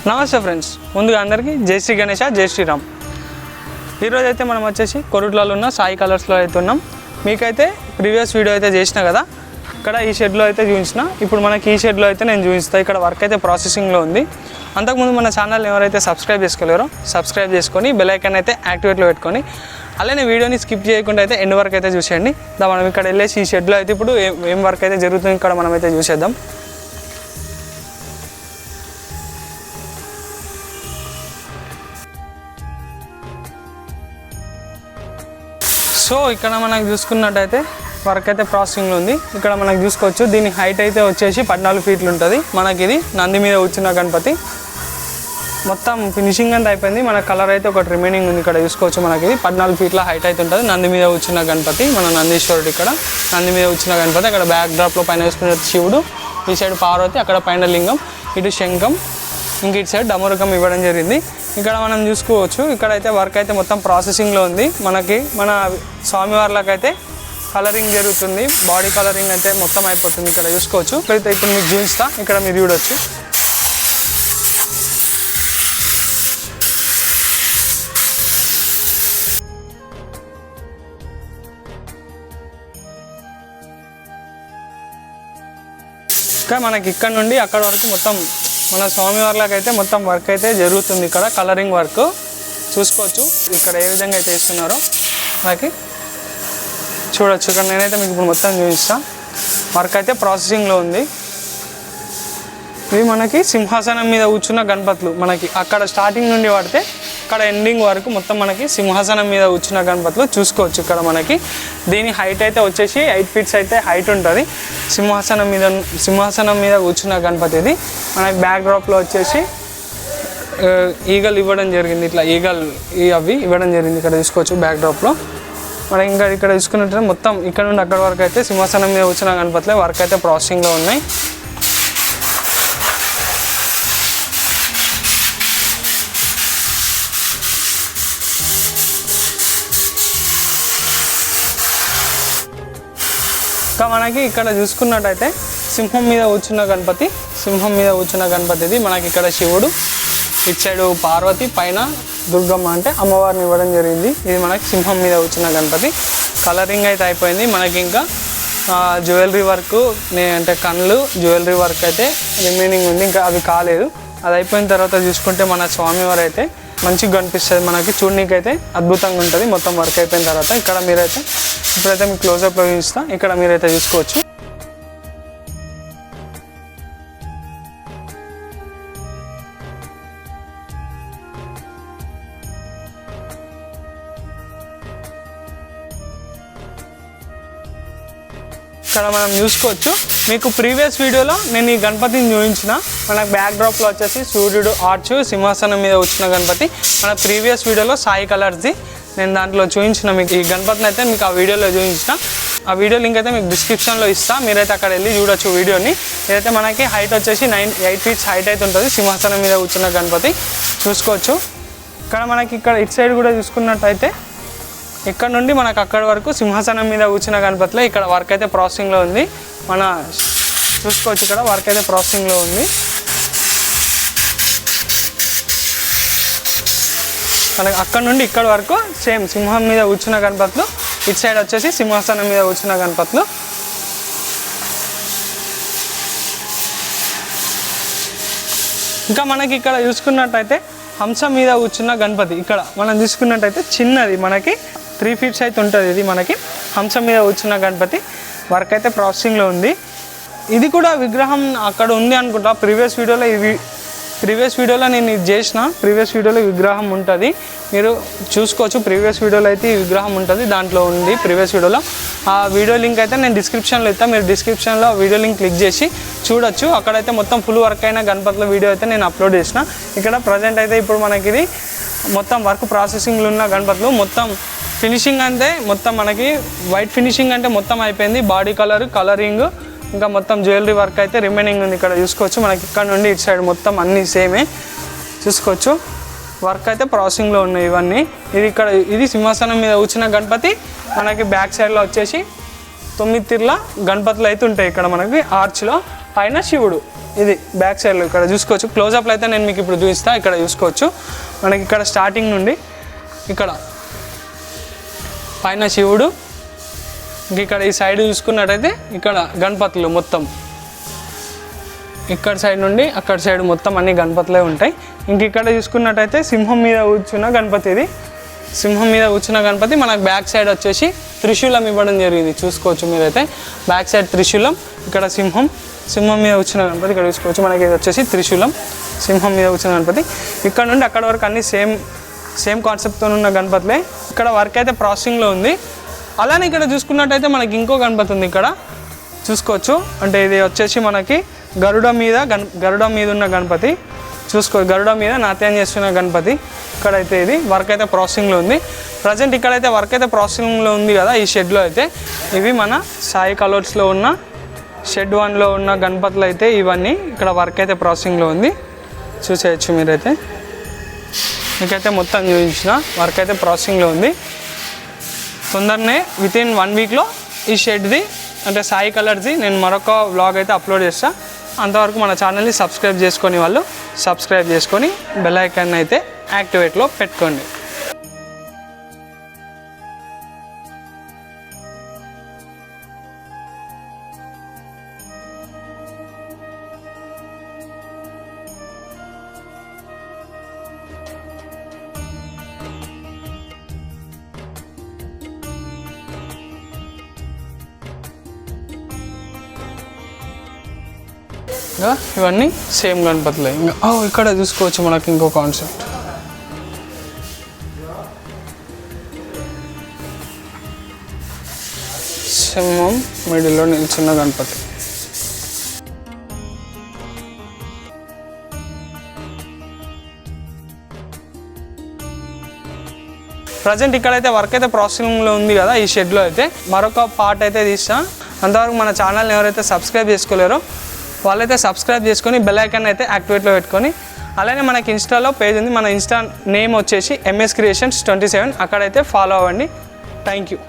నమస్తే ఫ్రెండ్స్, ముందుగా అందరికీ జై శ్రీ గణేష, జై శ్రీరామ్. ఈరోజు అయితే మనం వచ్చేసి కొరుట్లలో ఉన్న సాయి కలర్స్లో అయితే ఉన్నాం. మీకైతే ప్రీవియస్ వీడియో అయితే చేసిన కదా, ఇక్కడ ఈ షెడ్లో అయితే చూపించిన. ఇప్పుడు మనకి ఈ షెడ్లో అయితే నేను చూపిస్తాను. ఇక్కడ వర్క్ అయితే ప్రాసెసింగ్లో ఉంది. అంతకుముందు మన ఛానల్ ఎవరైతే సబ్స్క్రైబ్ చేసుకోలేరో సబ్స్క్రైబ్ చేసుకొని బెల్ ఐకాన్ అయితే యాక్టివేట్లో పెట్టుకొని అలానే వీడియోని స్కిప్ చేయకుండా అయితే ఎండ్ వరకు అయితే చూసేయండి. మనం ఇక్కడ వెళ్ళేసి ఈ షెడ్లో అయితే ఇప్పుడు ఏం వర్క్ అయితే జరుగుతుంది ఇక్కడ మనం అయితే చూసేద్దాం. సో ఇక్కడ మనకు చూసుకున్నట్టయితే వర్క్ అయితే ప్రాసెసింగ్లో ఉంది. ఇక్కడ మనకు చూసుకోవచ్చు, దీని హైట్ అయితే వచ్చేసి 14 ఫీట్లు ఉంటుంది. మనకి ఇది నంది మీద కూర్చున్న గణపతి. మొత్తం ఫినిషింగ్ అంతా అయిపోయింది. మన కలర్ అయితే ఒకటి రిమైనింగ్ ఉంది. ఇక్కడ చూసుకోవచ్చు, మనకి ఇది 14 ఫీట్ల హైట్ అయితే ఉంటుంది. నంది మీద కూర్చున్న గణపతి, మన నందీశ్వరుడు. ఇక్కడ నంది మీద కూర్చున్న గణపతి. అక్కడ బ్యాక్ డ్రాప్లో పైన వేసుకున్న శివుడు, ఈ సైడ్ పార్వతి, అక్కడ పైన లింగం, ఇటు శంఖం, ఇంక ఇటు సైడ్ డమరుకం ఇవ్వడం జరిగింది. ఇక్కడ మనం చూసుకోవచ్చు, ఇక్కడైతే వర్క్ అయితే మొత్తం ప్రాసెసింగ్లో ఉంది. మనకి మన స్వామివార్లకైతే కలరింగ్ జరుగుతుంది. బాడీ కలరింగ్ అయితే మొత్తం అయిపోతుంది. ఇక్కడ చూసుకోవచ్చు. ఇక్కడైతే ఇప్పుడు మీకు చూపిస్తా, ఇక్కడ మీరు చూడవచ్చు. ఇంకా మనకి ఇక్కడ నుండి అక్కడ వరకు మొత్తం మన స్వామివార్లకు అయితే మొత్తం వర్క్ అయితే జరుగుతుంది. ఇక్కడ కలరింగ్ వర్క్ చూసుకోవచ్చు. ఇక్కడ ఏ విధంగా అయితే వేస్తున్నారో మనకి చూడొచ్చు. ఇక్కడ నేనైతే మీకు ఇప్పుడు మొత్తం చూపిస్తాను. వర్క్ అయితే ప్రాసెసింగ్లో ఉంది. ఇవి మనకి సింహాసనం మీద కూర్చున్న గణపతులు. మనకి అక్కడ స్టార్టింగ్ నుండి పడితే అక్కడ ఎండింగ్ వరకు మొత్తం మనకి సింహాసనం మీద కూర్చున్న గణపతులు చూసుకోవచ్చు. ఇక్కడ మనకి దీని హైట్ అయితే వచ్చేసి 8 ఫీట్స్ అయితే హైట్ ఉంటుంది. సింహాసనం మీద కూర్చున్న గణపతి ఇది. మనకి బ్యాక్ డ్రాప్లో వచ్చేసి ఈగలు ఇవ్వడం జరిగింది. ఇట్లా ఈగలు అవి ఇవ్వడం జరిగింది. ఇక్కడ చూసుకోవచ్చు బ్యాక్ డ్రాప్లో. మనం ఇంకా ఇక్కడ చూసుకున్నట్టు మొత్తం ఇక్కడ నుండి అక్కడ వరకు అయితే సింహాసనం మీద కూర్చున్న గణపతులే వర్క్ అయితే ప్రాసెసింగ్లో ఉన్నాయి. ఇంకా మనకి ఇక్కడ చూసుకున్నట్టయితే సింహం మీద కూర్చున్న గణపతి. ఇది మనకి ఇక్కడ శివుడు, ఇటు సైడు పార్వతి, పైన దుర్గమ్మ అంటే అమ్మవారిని ఇవ్వడం జరిగింది. ఇది మనకి సింహం మీద కూర్చున్న గణపతి. కలరింగ్ అయితే అయిపోయింది. మనకి ఇంకా జ్యువెలరీ వర్క్ అంటే కళ్ళు జ్యువెలరీ వర్క్ అయితే రిమైనింగ్ ఉంది. ఇంకా అవి కాలేదు. అది అయిపోయిన తర్వాత చూసుకుంటే మన స్వామివారు అయితే మంచిగా కనిపిస్తుంది. మనకి చూడనీకి అయితే అద్భుతంగా ఉంటుంది మొత్తం వర్క్ అయిపోయిన తర్వాత. ఇక్కడ మీరైతే ఇప్పుడైతే మీకు క్లోజప్లో చూపిస్తా. ఇక్కడ మీరైతే చూసుకోవచ్చు. ఇక్కడ మనం చూసుకోవచ్చు, మీకు ప్రీవియస్ వీడియోలో నేను ఈ గణపతిని చూపించిన. మనకు బ్యాక్ డ్రాప్లో వచ్చేసి సూర్యుడు ఆర్చ్ సింహాసనం మీద వచ్చిన గణపతి. మన ప్రీవియస్ వీడియోలో సాయి కలర్స్ది నేను దాంట్లో చూపించిన మీకు ఈ గణపతిని అయితే మీకు ఆ వీడియోలో చూపించిన. ఆ వీడియో లింక్ అయితే మీకు డిస్క్రిప్షన్లో ఇస్తాను. మీరైతే అక్కడ వెళ్ళి చూడొచ్చు వీడియోని. ఇదైతే మనకి హైట్ వచ్చేసి 8 ఫీట్స్ హైట్ అయితే ఉంటుంది. సింహాసనం మీద కూర్చున్న గణపతి చూసుకోవచ్చు. ఇక్కడ మనకి ఇక్కడ ఇటు సైడ్ కూడా చూసుకున్నట్టయితే ఇక్కడ నుండి మనకు అక్కడ వరకు సింహాసనం మీద కూర్చున్న గణపతిలో ఇక్కడ వర్క్ అయితే ప్రాసెసింగ్లో ఉంది. మన చూసుకోవచ్చు, ఇక్కడ వర్క్ అయితే ప్రాసెసింగ్లో ఉంది. మనకి అక్కడ నుండి ఇక్కడ వరకు సేమ్ సింహం మీద కూర్చున్న గణపతులు, ఇటు సైడ్ వచ్చేసి సింహాసనం మీద కూర్చున్న గణపతులు. ఇంకా మనకి ఇక్కడ చూసుకున్నట్టయితే హంస మీద కూర్చున్న గణపతి. ఇక్కడ మనం చూసుకున్నట్టయితే చిన్నది మనకి 3 ఫీట్స్ అయితే ఉంటుంది. ఇది మనకి హంస మీద కూర్చున్న గణపతి వర్క్ అయితే ప్రాసెసింగ్లో ఉంది. ఇది కూడా విగ్రహం అక్కడ ఉంది అనుకుంటా. ప్రీవియస్ వీడియోలో నేను ఇది చేసిన. ప్రీవియస్ వీడియోలో విగ్రహం ఉంటుంది, మీరు చూసుకోవచ్చు. ప్రీవియస్ వీడియోలో అయితే ఈ విగ్రహం ఉంటుంది, దాంట్లో ఉంది ప్రీవియస్ వీడియోలో. ఆ వీడియో లింక్ అయితే నేను డిస్క్రిప్షన్లో ఇస్తాను. మీరు డిస్క్రిప్షన్లో వీడియో లింక్ క్లిక్ చేసి చూడొచ్చు. అక్కడైతే మొత్తం ఫుల్ వర్క్ అయిన గణపతుల వీడియో అయితే నేను అప్లోడ్ చేసిన. ఇక్కడ ప్రజెంట్ అయితే ఇప్పుడు మనకి ఇది మొత్తం వర్క్ ప్రాసెసింగ్లో ఉన్న గణపతులు. మొత్తం ఫినిషింగ్ అంటే మొత్తం మనకి వైట్ ఫినిషింగ్ అంటే మొత్తం అయిపోయింది. బాడీ కలరింగ్ ఇంకా మొత్తం జ్యువెలరీ వర్క్ అయితే రిమైనింగ్ ఉంది. ఇక్కడ చూసుకోవచ్చు, మనకి ఇక్కడ నుండి ఇటు సైడ్ మొత్తం అన్నీ సేమే చూసుకోవచ్చు. వర్క్ అయితే ప్రాసెసింగ్లో ఉన్నాయి ఇవన్నీ. ఇది సింహాసనం మీద కూర్చున్న గణపతి. మనకి బ్యాక్ సైడ్లో వచ్చేసి 9 తిర్ల గణపతులు అయితే ఉంటాయి ఇక్కడ మనకి ఆర్చ్లో. పైన శివుడు. ఇది బ్యాక్ సైడ్లో ఇక్కడ చూసుకోవచ్చు. క్లోజప్లో అయితే నేను మీకు ఇప్పుడు చూపిస్తాను. ఇక్కడ చూసుకోవచ్చు మనకి ఇక్కడ స్టార్టింగ్ నుండి ఇక్కడ పైన శివుడు, ఇంక ఇక్కడ ఈ సైడ్ చూసుకున్నట్టయితే ఇక్కడ గణపతులు మొత్తం ఇక్కడ సైడ్ నుండి అక్కడ సైడ్ మొత్తం అన్ని గణపతులే ఉంటాయి. ఇంక ఇక్కడ చూసుకున్నట్టయితే సింహం మీద కూర్చున్న గణపతి. ఇది సింహం మీద కూర్చున్న గణపతి. మనకు బ్యాక్ సైడ్ వచ్చేసి త్రిశూలం ఇవ్వడం జరిగింది. చూసుకోవచ్చు మీరైతే బ్యాక్ సైడ్ త్రిశూలం, ఇక్కడ సింహం మీద కూర్చున్న గణపతి. ఇక్కడ చూసుకోవచ్చు మనకి ఇది వచ్చేసి త్రిశూలం, సింహం మీద కూర్చున్న గణపతి. ఇక్కడ నుండి అక్కడ వరకు అన్ని సేమ్ కాన్సెప్ట్తో ఉన్న గణపతులే. ఇక్కడ వర్క్ అయితే ప్రాసెసింగ్లో ఉంది. అలానే ఇక్కడ చూసుకున్నట్టయితే మనకి ఇంకో గణపతి ఉంది. ఇక్కడ చూసుకోవచ్చు. అంటే ఇది వచ్చేసి మనకి గరుడ మీద ఉన్న గణపతి. గరుడ మీద నాట్యం చేస్తున్న గణపతి. ఇక్కడైతే ఇది వర్క్ అయితే ప్రాసెసింగ్లో ఉంది. ప్రజెంట్ ఇక్కడైతే వర్క్ అయితే ప్రాసెసింగ్లో ఉంది కదా ఈ షెడ్లో అయితే. ఇవి మన సాయి కలర్స్లో ఉన్న షెడ్ 1లో ఉన్న గణపతులు అయితే ఇవన్నీ. ఇక్కడ వర్క్ అయితే ప్రాసెసింగ్లో ఉంది, చూసేయచ్చు మీరైతే. మీకైతే మొత్తం చూపించిన వర్క్ అయితే ప్రాసెసింగ్లో ఉంది. తొందరనే వితిన్ 1 వీక్లో ఈ షెడ్ది అంటే సాయి కలర్స్ది నేను మరొక వ్లాగ్ అయితే అప్లోడ్ చేస్తాను. అంతవరకు మన ఛానల్ని సబ్స్క్రైబ్ చేసుకొని వాళ్ళు సబ్స్క్రైబ్ చేసుకొని బెల్ ఐకాన్ అయితే యాక్టివేట్లో పెట్టుకోండి. ఇంకా ఇవన్నీ సేమ్ గణపతులే. ఇంకా ఇక్కడ చూసుకోవచ్చు మనకి ఇంకో కాన్సెప్ట్. సింహం మిడిల్లో నిల్చున్న గణపతి. ప్రజెంట్ ఇక్కడైతే వర్క్ అయితే ప్రాసెసింగ్లో ఉంది కదా ఈ షెడ్లో అయితే. మరొక పార్ట్ అయితే తీస్తాను. అంతవరకు మన ఛానల్ని ఎవరైతే సబ్స్క్రైబ్ చేసుకోలేరో వాళ్ళైతే సబ్స్క్రైబ్ చేసుకొని బెల్ ఐకాన్ అయితే యాక్టివేట్లో పెట్టుకొని, అలానే మనకి ఇన్స్టాలో పేజ్ ఉంది. మన ఇన్స్టా నేమ్ వచ్చేసి MS Creations 27. అక్కడైతే ఫాలో అవ్వండి. Thank you.